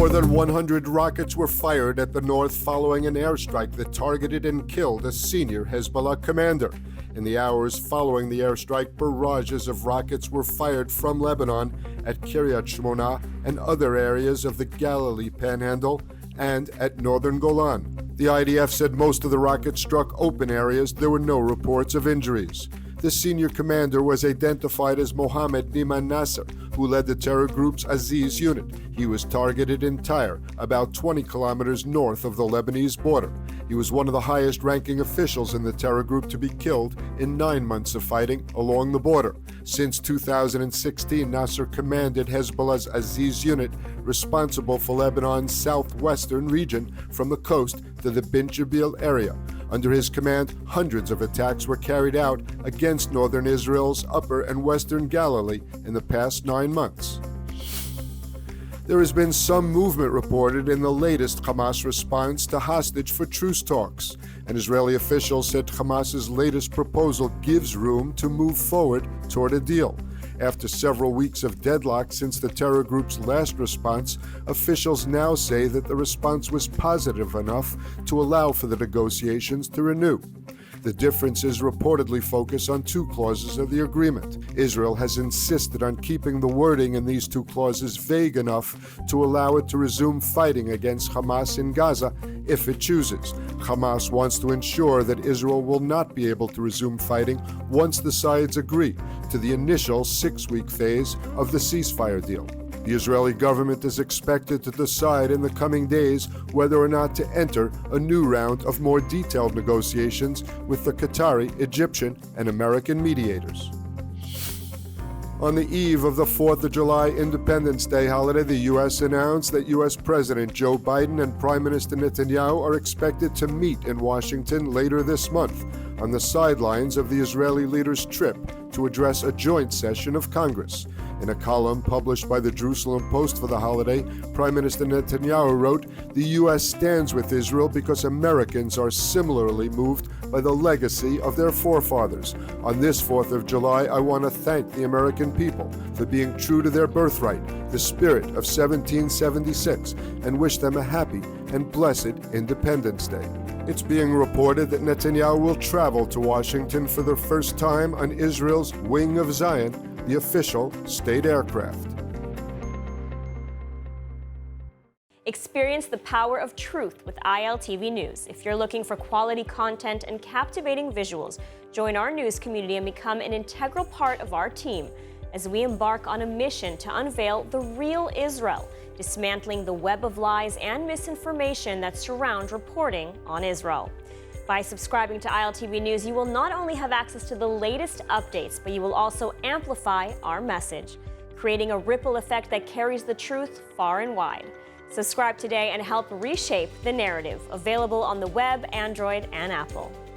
More than 100 rockets were fired at the north following an airstrike that targeted and killed a senior Hezbollah commander. In the hours following the airstrike, barrages of rockets were fired from Lebanon at Kiryat Shmona and other areas of the Galilee Panhandle and at northern Golan. The IDF said most of the rockets struck open areas. There were no reports of injuries. The senior commander was identified as Mohammed Niman Nasser, who led the terror group's Aziz unit. He was targeted in Tyre, about 20 kilometers north of the Lebanese border. He was one of the highest-ranking officials in the terror group to be killed in 9 months of fighting along the border. Since 2016, Nasser commanded Hezbollah's Aziz unit, responsible for Lebanon's southwestern region from the coast to the Bint Jbeil area. Under his command, hundreds of attacks were carried out against northern Israel's upper and western Galilee in the past 9 months. There has been some movement reported in the latest Hamas response to hostage for truce talks. An Israeli official said Hamas's latest proposal gives room to move forward toward a deal. After several weeks of deadlock since the terror group's last response, officials now say that the response was positive enough to allow for the negotiations to renew. The differences reportedly focus on 2 clauses of the agreement. Israel has insisted on keeping the wording in these 2 clauses vague enough to allow it to resume fighting against Hamas in Gaza if it chooses. Hamas wants to ensure that Israel will not be able to resume fighting once the sides agree to the initial 6-week phase of the ceasefire deal. The Israeli government is expected to decide in the coming days whether or not to enter a new round of more detailed negotiations with the Qatari, Egyptian, and American mediators. On the eve of the 4th of July Independence Day holiday, the U.S. announced that U.S. President Joe Biden and Prime Minister Netanyahu are expected to meet in Washington later this month on the sidelines of the Israeli leader's trip to address a joint session of Congress. In a column published by the Jerusalem Post for the holiday, Prime Minister Netanyahu wrote, "The U.S. stands with Israel because Americans are similarly moved by the legacy of their forefathers. On this 4th of July, I want to thank the American people for being true to their birthright, the spirit of 1776, and wish them a happy and blessed Independence Day." It's being reported that Netanyahu will travel to Washington for the first time on Israel's Wing of Zion, the official state aircraft. Experience the power of truth with ILTV News. If you're looking for quality content and captivating visuals, join our news community and become an integral part of our team as we embark on a mission to unveil the real Israel, dismantling the web of lies and misinformation that surround reporting on Israel. By subscribing to ILTV News, you will not only have access to the latest updates, but you will also amplify our message, creating a ripple effect that carries the truth far and wide. Subscribe today and help reshape the narrative. Available on the web, Android, and Apple.